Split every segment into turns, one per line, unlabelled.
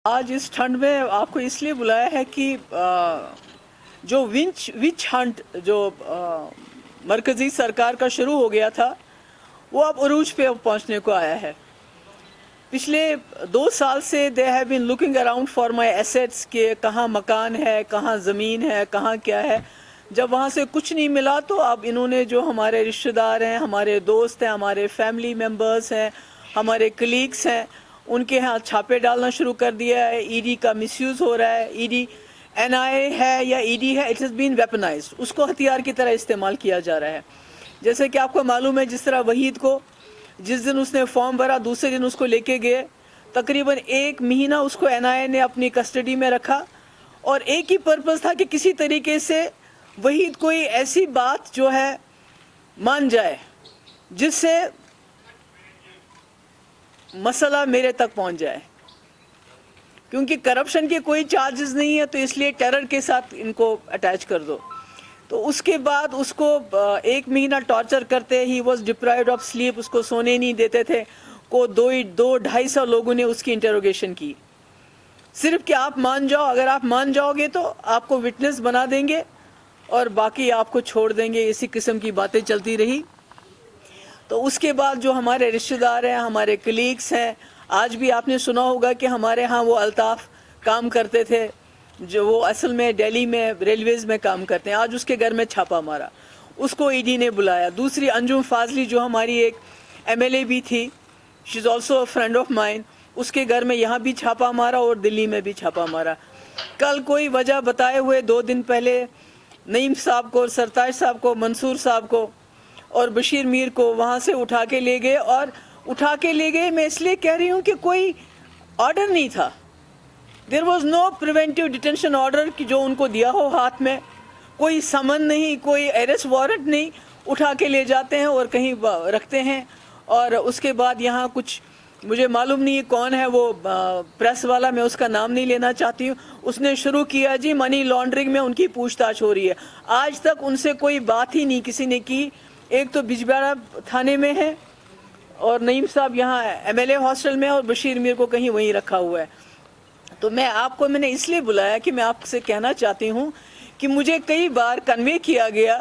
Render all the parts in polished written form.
आज इस ठंड में आपको इसलिए बुलाया है कि जो विच हंट जो मरकजी सरकार का शुरू हो गया था वो अब उरूज पे पहुंचने को आया है। पिछले 2 साल से they have been looking around for my assets के कहाँ मकान है, कहाँ ज़मीन है, कहाँ क्या है। जब वहाँ से कुछ नहीं मिला तो अब इन्होंने जो हमारे रिश्तेदार हैं, हमारे दोस्त हैं, हमारे फैमिली मेम्बर्स हैं, हमारे कलीग्स हैं, उनके यहाँ छापे डालना शुरू कर दिया है। ईडी का मिसयूज़ हो रहा है। ईडी एनआईए है या ईडी है, इट हैज़ बीन वेपनाइज्ड, उसको हथियार की तरह इस्तेमाल किया जा रहा है। जैसे कि आपको मालूम है, जिस तरह वहीद को जिस दिन उसने फॉर्म भरा दूसरे दिन उसको लेके गए, तकरीबन 1 महीना उसको एनआईए ने अपनी कस्टडी में रखा और एक ही पर्पज़ था कि किसी तरीके से वहीद कोई ऐसी बात जो है मान जाए जिससे मसला मेरे तक पहुंच जाए। क्योंकि करप्शन के कोई चार्जेस नहीं है तो इसलिए टेरर के साथ इनको अटैच कर दो। तो उसके बाद उसको 1 महीना टॉर्चर करते, he was deprived of sleep, उसको सोने नहीं देते थे। को 200-250 लोगों ने उसकी इंटरोगेशन की, सिर्फ कि आप मान जाओ, अगर आप मान जाओगे तो आपको विटनेस बना देंगे और बाकी आपको छोड़ देंगे। इसी किस्म की बातें चलती रही। तो उसके बाद जो हमारे रिश्तेदार हैं, हमारे कलीग्स हैं, आज भी आपने सुना होगा कि हमारे यहाँ वो अल्ताफ़ काम करते थे जो वो असल में दिल्ली में रेलवेज़ में काम करते हैं। आज उसके घर में छापा मारा, उसको ईडी ने बुलाया। दूसरी अंजुम फाजली जो हमारी एक एमएलए भी थी, she is also a friend of mine, उसके घर में यहाँ भी छापा मारा और दिल्ली में भी छापा मारा। कल कोई वजह बताए हुए 2 दिन पहले नईम साहब को, सरताज साहब को, मंसूर साहब को और बशीर मीर को वहाँ से उठा के ले गए। और उठा के ले गए मैं इसलिए कह रही हूँ कि कोई ऑर्डर नहीं था, there was no preventive detention order कि जो उनको दिया हो हाथ में, कोई समन नहीं, कोई अरेस्ट वारंट नहीं, उठा के ले जाते हैं और कहीं रखते हैं। और उसके बाद यहाँ कुछ मुझे मालूम नहीं है कौन है वो प्रेस वाला, मैं उसका नाम नहीं लेना चाहती हूँ, उसने शुरू किया जी मनी लॉन्ड्रिंग में उनकी पूछताछ हो रही है। आज तक उनसे कोई बात ही नहीं किसी ने की। एक तो बिजबेड़ा थाने में है और नईम साहब यहाँ एमएलए हॉस्टल में और बशीर मीर को कहीं वहीं रखा हुआ है। तो मैंने इसलिए बुलाया कि मैं आपसे कहना चाहती हूँ कि मुझे कई बार कन्वे किया गया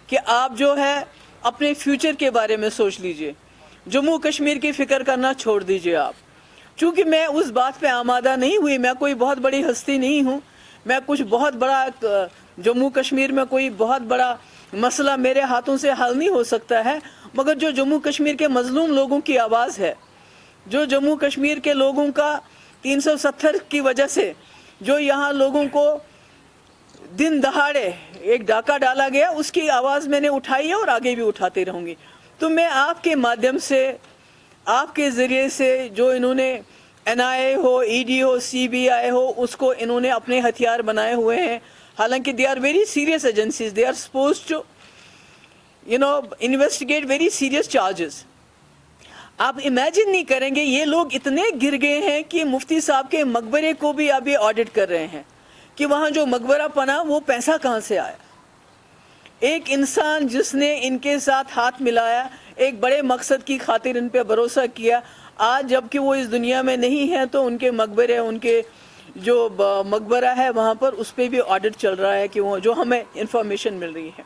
कि आप जो है अपने फ्यूचर के बारे में सोच लीजिए, जम्मू कश्मीर की फ़िक्र करना छोड़ दीजिए आप। चूँकि मैं उस बात पे आमादा नहीं हुई, मैं कोई बहुत बड़ी हस्ती नहीं हूँ, मैं कुछ बहुत बड़ा जम्मू कश्मीर में कोई बहुत बड़ा मसला मेरे हाथों से हल नहीं हो सकता है। मगर जो जम्मू कश्मीर के मजलूम लोगों की आवाज़ है, जो जम्मू कश्मीर के लोगों का 370 की वजह से जो यहाँ लोगों को दिन दहाड़े एक डाका डाला गया, उसकी आवाज़ मैंने उठाई है और आगे भी उठाती रहूँगी। तो मैं आपके माध्यम से, आपके ज़रिए से जो इन्होंने एनआईए हो, ईडी हो, सीबीआई हो, उसको इन्होंने अपने हथियार बनाए हुए हैं। हालांकि they are very serious agencies, they are supposed to investigate very serious charges. आप इमेजिन नहीं करेंगे, ये लोग इतने गिर गए हैं कि मुफ्ती साहब के मकबरे को भी अभी ऑडिट कर रहे हैं कि वहाँ जो मकबरा बना वो पैसा कहाँ से आया। एक इंसान जिसने इनके साथ हाथ मिलाया, एक बड़े मकसद की खातिर इन पे भरोसा किया, आज जबकि वो इस दुनिया में नहीं है तो उनके मकबरे, उनके जो मकबरा है वहाँ पर उस पर भी ऑडिट चल रहा है कि वो जो हमें इंफॉर्मेशन मिल रही है।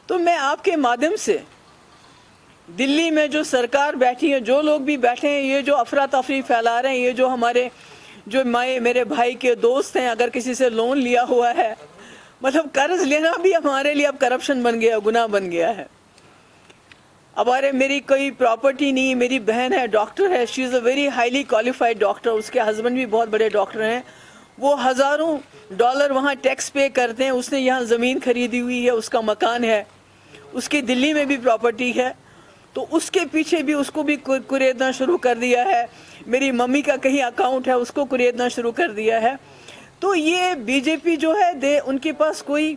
तो मैं आपके माध्यम से दिल्ली में जो सरकार बैठी है, जो लोग भी बैठे हैं, ये जो अफरा तफरी फैला रहे हैं, ये जो हमारे जो मेरे भाई के दोस्त हैं, अगर किसी से लोन लिया हुआ है, मतलब कर्ज लेना भी हमारे लिए अब करप्शन बन गया, गुनाह बन गया है। अब मेरी कोई प्रॉपर्टी नहीं, मेरी बहन है, डॉक्टर है, she is a very highly qualified doctor, उसके हस्बैंड भी बहुत बड़े डॉक्टर हैं, वो हज़ारों डॉलर वहाँ टैक्स पे करते हैं। उसने यहाँ ज़मीन खरीदी हुई है, उसका मकान है, उसकी दिल्ली में भी प्रॉपर्टी है, तो उसके पीछे भी उसको भी कुरेदना शुरू कर दिया है। मेरी मम्मी का कहीं अकाउंट है, उसको कुरेदना शुरू कर दिया है। तो ये बीजेपी जो है, उनके पास कोई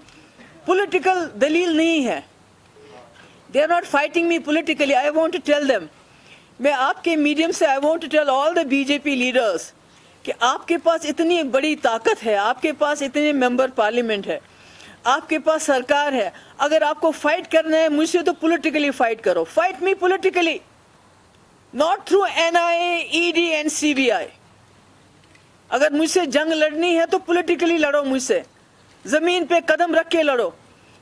पॉलिटिकल दलील नहीं है। They are not fighting me politically. I want to tell them, मैं आपके मीडियम से I want to tell all the BJP leaders कि आपके पास इतनी बड़ी ताकत है, आपके पास इतने मेंबर पार्लियामेंट है, आपके पास सरकार है। अगर आपको फाइट करना है मुझसे तो पॉलिटिकली फाइट करो, fight me politically, not through NIA, ED and CBI. अगर मुझसे जंग लड़नी है तो पॉलिटिकली लड़ो, मुझसे जमीन पे कदम रख के लड़ो।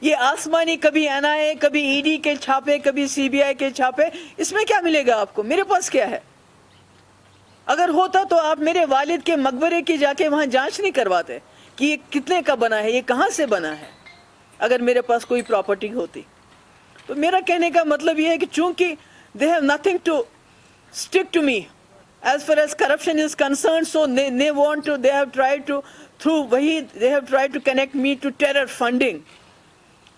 ये आसमानी कभी एनआईए, कभी ईडी के छापे, कभी सीबीआई के छापे, इसमें क्या मिलेगा आपको? मेरे पास क्या है? अगर होता तो आप मेरे वालिद के मकबरे की जाके वहां जांच नहीं करवाते कि ये कितने का बना है, ये कहां से बना है, अगर मेरे पास कोई प्रॉपर्टी होती। तो मेरा कहने का मतलब ये है कि चूंकि they have nothing to stick to me as far as corruption is concerned, so they want to, they have tried to, through वही they have tried to connect me to terror funding,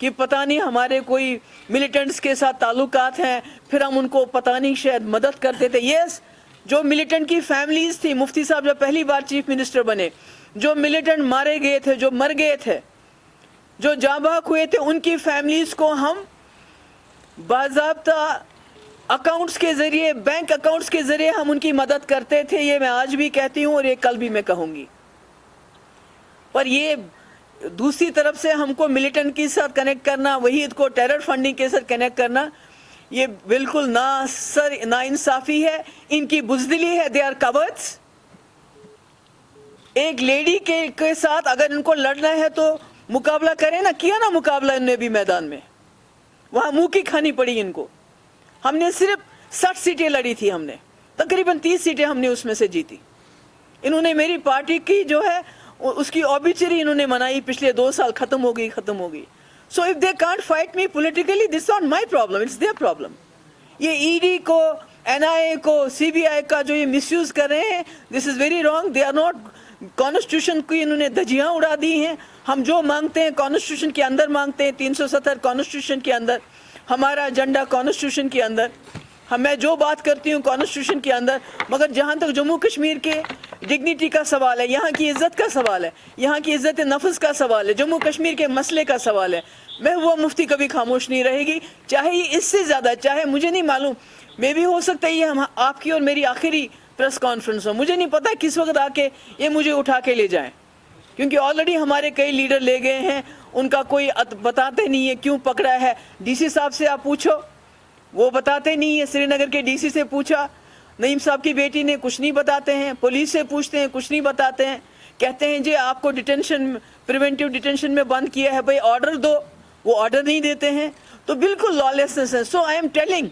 कि पता नहीं हमारे कोई militants के साथ ताल्लुकात हैं, फिर हम उनको पता नहीं शायद मदद करते थे। यस, जो मिलिटेंट की फैमिलीज थी, मुफ्ती साहब जब पहली बार चीफ मिनिस्टर बने, जो मिलिटेंट मारे गए थे, जो मर गए थे, जो जाबाक हुए थे, उनकी फैमिलीज को हम बाज़ाब्ता अकाउंट्स के जरिए, बैंक अकाउंट्स के जरिए हम उनकी मदद करते थे। ये मैं आज भी कहती हूँ और ये कल भी मैं कहूँगी। पर ये दूसरी तरफ से हमको मिलिटेंट के साथ कनेक्ट करना, वहीद को टेरर फंडिंग के साथ कनेक्ट करना, ये बिल्कुल ना इंसाफी है, इनकी बुज़दिली है। They are cowards. एक लेडी के साथ अगर इनको लड़ना है तो मुकाबला करें ना, किया ना मुकाबला इन्होंने भी मैदान में, वहां मुंह की खानी पड़ी इनको। हमने सिर्फ 60 सीटें लड़ी थी, हमने तकरीबन 30 सीटें हमने उसमें से जीती। इन्होंने मेरी पार्टी की जो है उसकी ऑबिचरी इन्होंने मनाई, पिछले 2 साल खत्म हो गई। So if they can't fight me politically, this not my problem, it's their problem. ये ईडी को, एनआईए को, सीबीआई का जो ये मिसयूज कर रहे हैं, this is very wrong. They are not, constitution की इन्होंने धज्जियां उड़ा दी हैं। हम जो मांगते हैं कॉन्स्टिट्यूशन के अंदर मांगते हैं, 370 कॉन्स्टिट्यूशन के अंदर, हमारा एजेंडा कॉन्स्टिट्यूशन के अंदर, मैं जो बात करती हूँ कॉन्स्टिट्यूशन के अंदर। मगर जहाँ तक जम्मू कश्मीर के डिग्निटी का सवाल है, यहाँ की इज्जत का सवाल है, यहाँ की इज्जत नफ्स का सवाल है, जम्मू कश्मीर के मसले का सवाल है, मैं वो मुफ्ती कभी खामोश नहीं रहेगी। चाहे ये इससे ज़्यादा, चाहे मुझे नहीं मालूम, मे भी हो सकता है ये हम आपकी और मेरी आखिरी प्रेस कॉन्फ्रेंस हो, मुझे नहीं पता किस वक्त आके ये मुझे उठा के ले जाएं, क्योंकि ऑलरेडी हमारे कई लीडर ले गए हैं, उनका कोई बताते नहीं है क्यों पकड़ा है। डीसी साहब से आप पूछो, वो बताते नहीं है। श्रीनगर के डीसी से पूछा, नईम साहब की बेटी ने, कुछ नहीं बताते हैं। पुलिस से पूछते हैं, कुछ नहीं बताते हैं। कहते हैं जी आपको डिटेंशन, प्रिवेंटिव डिटेंशन में बंद किया है, भाई ऑर्डर दो, वो ऑर्डर नहीं देते हैं। तो बिल्कुल लॉलेसनेस है। सो आई एम टेलिंग,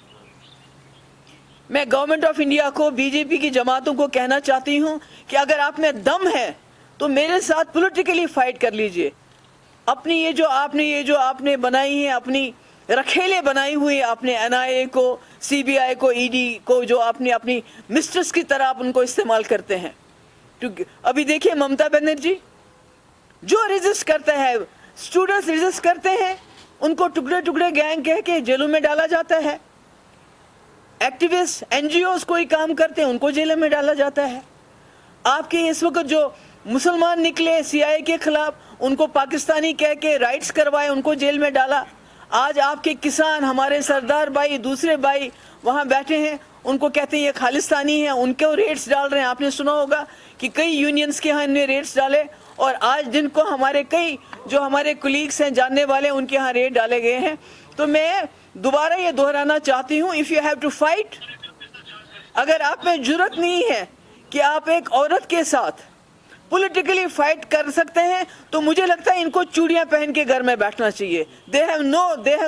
मैं गवर्नमेंट ऑफ इंडिया को, बीजेपी की जमातों को कहना चाहती हूँ कि अगर आप में दम है तो मेरे साथ पॉलिटिकली फाइट कर लीजिए। अपनी ये जो आपने बनाई है, अपनी रखेले बनाई हुई आपने एनआईए को, सीबीआई को, ईडी को, जो आपने अपनी मिस्ट्रेस की तरह आप उनको इस्तेमाल करते हैं। अभी देखिए ममता बनर्जी जो रेजिस्ट करता है, स्टूडेंट्स रेजिस्ट करते हैं, उनको टुकड़े टुकड़े गैंग कह के जेलों में डाला जाता है। एक्टिविस्ट, एनजीओज कोई काम करते हैं, उनको जेलों में डाला जाता है। आपके इस वक्त जो मुसलमान निकले सीआईए के खिलाफ, उनको पाकिस्तानी कह के राइट्स करवाए, उनको जेल में डाला। आज आपके किसान, हमारे सरदार भाई, दूसरे भाई वहाँ बैठे हैं, उनको कहते हैं ये खालिस्तानी है, उनको रेट्स डाल रहे हैं। आपने सुना होगा कि कई यूनियंस के यहाँ इन्हें रेट्स डाले, और आज जिनको हमारे कई जो हमारे कुलीग्स हैं, जानने वाले, उनके यहाँ रेट डाले गए हैं। तो मैं दोबारा ये दोहराना चाहती हूँ, if you have to fight, अगर आप में जुर्रत नहीं है कि आप एक औरत के साथ पॉलिटिकली फाइट कर सकते हैं, तो मुझे लगता है इनको चूड़ियां पहन के घर में बैठना चाहिए। They have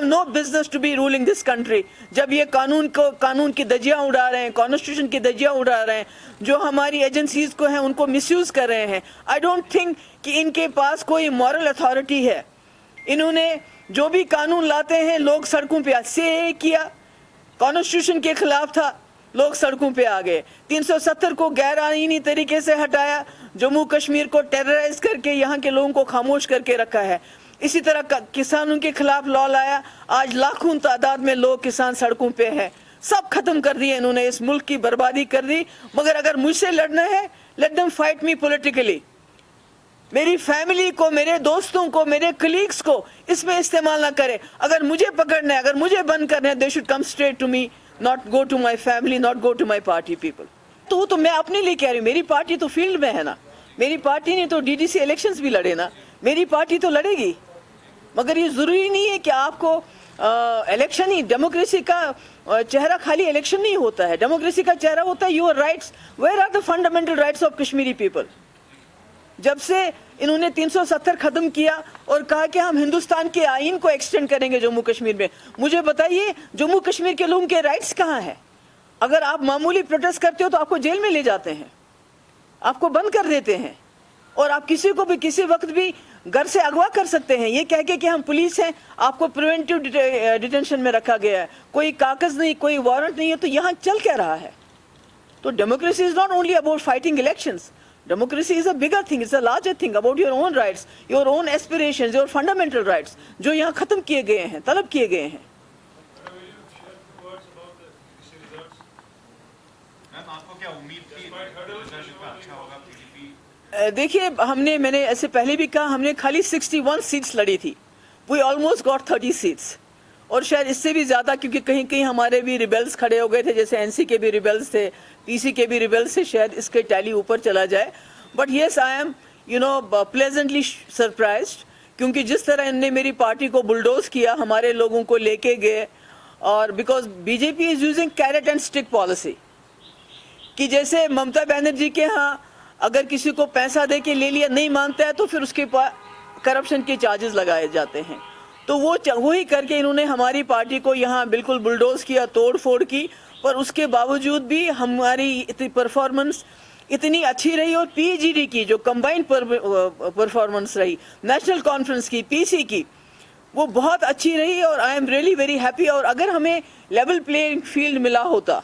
no business to be ruling this country. जब ये कानून की धज्जियां उड़ा रहे हैं, कॉन्स्टिट्यूशन की धज्जियां उड़ा रहे हैं, जो हमारी एजेंसीज को हैं उनको मिसयूज कर रहे हैं। आई डोंट थिंक कि इनके पास कोई मॉरल अथॉरिटी है। इन्होंने जो भी कानून लाते हैं, लोग सड़कों पे से किया, कॉन्स्टिट्यूशन के खिलाफ था, लोग सड़कों पे आ गए। 370 को गैर आईनी तरीके से हटाया, जम्मू कश्मीर को टेरराइज करके यहाँ के लोगों को खामोश करके रखा है। इसी तरह किसानों के खिलाफ लॉ लाया, आज लाखों तादाद में लोग किसान सड़कों पे हैं। सब खत्म कर दिए इन्होंने, इस मुल्क की बर्बादी कर दी। मगर अगर मुझसे लड़ना है, let them fight me politically. मेरी फैमिली को, मेरे दोस्तों को, मेरे कलीग्स को इसमें इस्तेमाल ना करे। अगर मुझे पकड़ना है, अगर मुझे बंद करना है, they should come straight to me, not go to my family, not go to my party people. तो मैं अपने लिए कह रही हूँ, मेरी पार्टी तो फील्ड में है ना, मेरी पार्टी ने तो डीडीसी इलेक्शंस भी लड़े ना, मेरी पार्टी तो लड़ेगी। मगर ये जरूरी नहीं है कि आपको इलेक्शन ही, डेमोक्रेसी का चेहरा खाली इलेक्शन नहीं होता है। डेमोक्रेसी का चेहरा होता है your rights. Where are the fundamental rights of Kashmiri people? جب سے انہوں نے 370 ختم کیا اور کہا کہ ہم ہندوستان کے آئین کو ایکسٹینڈ کریں گے جموں کشمیر میں، مجھے بتائیے جموں کشمیر کے لوگوں کے رائٹس کہاں ہیں؟ اگر آپ معمولی پروٹیسٹ کرتے ہو تو آپ کو جیل میں لے جاتے ہیں، آپ کو بند کر دیتے ہیں، اور آپ کسی کو بھی کسی وقت بھی گھر سے اغوا کر سکتے ہیں یہ کہہ کے کہ ہم پولیس ہیں، آپ کو پریونٹیو ڈیٹینشن میں رکھا گیا ہے، کوئی کاغذ نہیں، کوئی وارنٹ نہیں ہے، تو یہاں چل کیا رہا ہے؟ تو democracy is not only about fighting elections. Democracy is a bigger thing, it's a larger thing about your own rights, your own aspirations, your fundamental rights, جو یہاں ختم کیے گئے ہیں، طلب کیے گئے ہیں. دیکھیے میں نے ایسے پہلے بھی کہا، ہم نے خالی 61 سیٹس لڑی تھی. We almost got 30 seats. اور شاید اس سے بھی زیادہ، کیونکہ کہیں کہیں ہمارے بھی ریبیلز کھڑے ہو گئے تھے، جیسے این سی کے بھی ریبیلز تھے، پی سی کے بھی ریبیلز تھے، شاید اس کے ٹیلی اوپر چلا جائے. But yes I am pleasantly surprised, کیونکہ جس طرح ان نے میری پارٹی کو بلڈوز کیا، ہمارے لوگوں کو لے کے گئے. اور because BJP is using carrot and stick policy, کہ جیسے ممتا بینرجی کے ہاں اگر کسی کو پیسہ دے کے لے لیا، نہیں مانتا ہے تو پھر اس کے پاس کرپشن کے چارجز لگائے جاتے ہیں. تو وہی کر کے انہوں نے ہماری پارٹی کو یہاں بالکل بلڈوز کیا، توڑ پھوڑ کی. پر اس کے باوجود بھی ہماری پرفارمنس اتنی اچھی رہی، اور پی جی ڈی کی جو کمبائنڈ پرفارمنس رہی، نیشنل کانفرنس کی، پی سی کی، وہ بہت اچھی رہی. اور I am really very happy. اور اگر ہمیں لیول پلینگ فیلڈ ملا ہوتا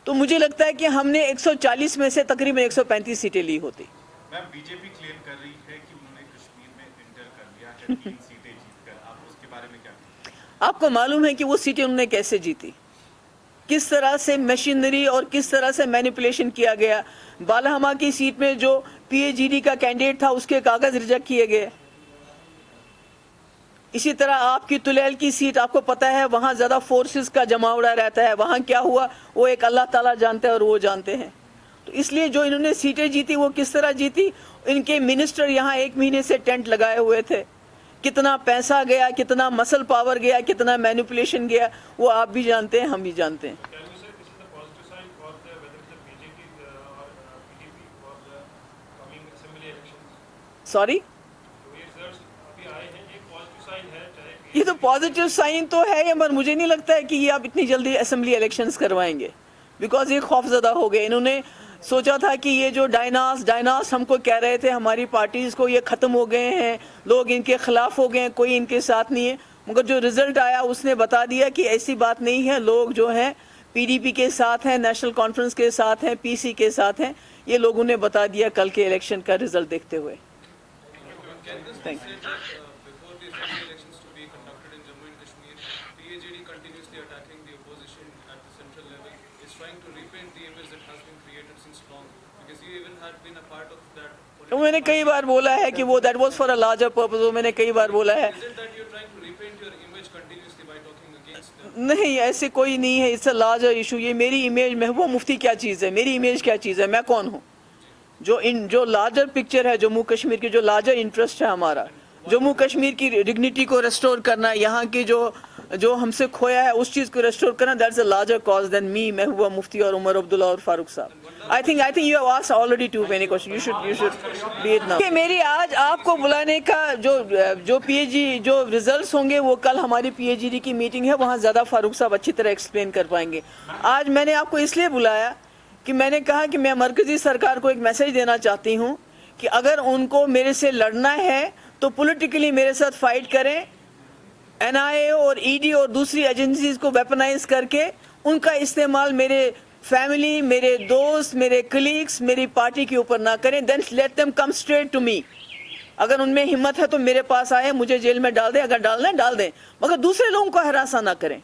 تو مجھے لگتا ہے کہ ہم نے 140 میں سے تقریباً 135 سیٹیں لی ہوتی.
میم بی جے پی کلیم کر رہی ہے کہ انہوں نے کشمیر میں انٹر کر لیا ہے 3 سیٹیں جیت کر، آپ اس کے بارے میں کیا کہیں گے؟
آپ کو معلوم ہے کہ وہ سیٹیں انہوں نے کیسے جیتی، کس طرح سے مشینری اور کس طرح سے مینیپولیشن کیا گیا. بالہمہ کی سیٹ میں جو پی ایچ ڈی کا کینڈیڈیٹ تھا اس کے کاغذ ریجیکٹ کیے گئے. اسی طرح آپ کی تلیل کی سیٹ، آپ کو پتہ ہے وہاں زیادہ فورسز کا جماوڑا رہتا ہے، وہاں کیا ہوا وہ ایک اللہ تعالیٰ جانتا ہے اور وہ جانتے ہیں. تو اس لیے جو انہوں نے سیٹیں جیتی وہ کس طرح جیتی. ان کے منسٹر یہاں 1 مہینے سے ٹینٹ لگائے ہوئے تھے، کتنا پیسہ گیا، کتنا مسل پاور گیا، کتنا مینیپولیشن گیا، وہ آپ بھی جانتے ہیں، ہم بھی جانتے ہیں. سوری، یہ تو پازیٹیو سائن تو ہے، مگر مجھے نہیں لگتا ہے کہ یہ آپ اتنی جلدی اسمبلی الیکشنز کروائیں گے، بیکاز یہ خوف زدہ ہو گئے. انہوں نے سوچا تھا کہ یہ جو ڈائناس ہم کو کہہ رہے تھے، ہماری پارٹیز کو یہ ختم ہو گئے ہیں، لوگ ان کے خلاف ہو گئے ہیں، کوئی ان کے ساتھ نہیں ہے. مگر جو رزلٹ آیا اس نے بتا دیا کہ ایسی بات نہیں ہے. لوگ جو ہیں پی ڈی پی کے ساتھ ہیں، نیشنل کانفرنس کے ساتھ ہیں، پی سی کے ساتھ ہیں. یہ لوگوں نے بتا دیا کل کے الیکشن کا رزلٹ دیکھتے ہوئے. Thank you. میں نے کئی بار بولا ہے کہ وہ that was for a larger purpose. میں نے کئی بار بولا ہے نہیں، ایسے کوئی نہیں ہے. It's a larger issue. یہ میری امیج، محبوبہ مفتی کیا چیز ہے، میری امیج کیا چیز ہے، میں کون ہوں؟ جو لارجر پکچر ہے جموں کشمیر کی، جو لارجر انٹرسٹ ہے ہمارا، جموں کشمیر کی ڈگنیٹی کو ریسٹور کرنا، یہاں کی جو ہم سے کھویا ہے اس چیز کو ریسٹور کرنا، that's a larger cause then می، محبوبہ مفتی اور عمر عبداللہ اور فاروق صاحب. I think you have asked already too many questions. You should be it now. کہ میری آج آپ کو بلانے کا جو پی ایچ ڈی جو ریزلٹس ہوں گے وہ کل ہماری پی ایچ ڈی کی میٹنگ ہے، وہاں زیادہ فاروق صاحب اچھی طرح ایکسپلین کر پائیں گے. آج میں نے آپ کو اس لیے بلایا کہ میں نے کہا کہ میں مرکزی سرکار کو ایک میسج دینا چاہتی ہوں کہ اگر ان کو میرے سے لڑنا ہے تو پولیٹیکلی میرے ساتھ فائٹ کریں. این آئی اے اور ای ڈی اور دوسری ایجنسیز کو ویپنائز کر کے ان کا استعمال میرے فیملی، میرے دوست، میرے کلیگس، میری پارٹی کے اوپر نہ کریں. Then let them come straight to me. اگر ان میں ہمت ہے تو میرے پاس آئے، مجھے جیل میں ڈال دیں، اگر ڈالنا ہے ڈال دیں، مگر دوسرے لوگوں کو ہراساں نہ کریں.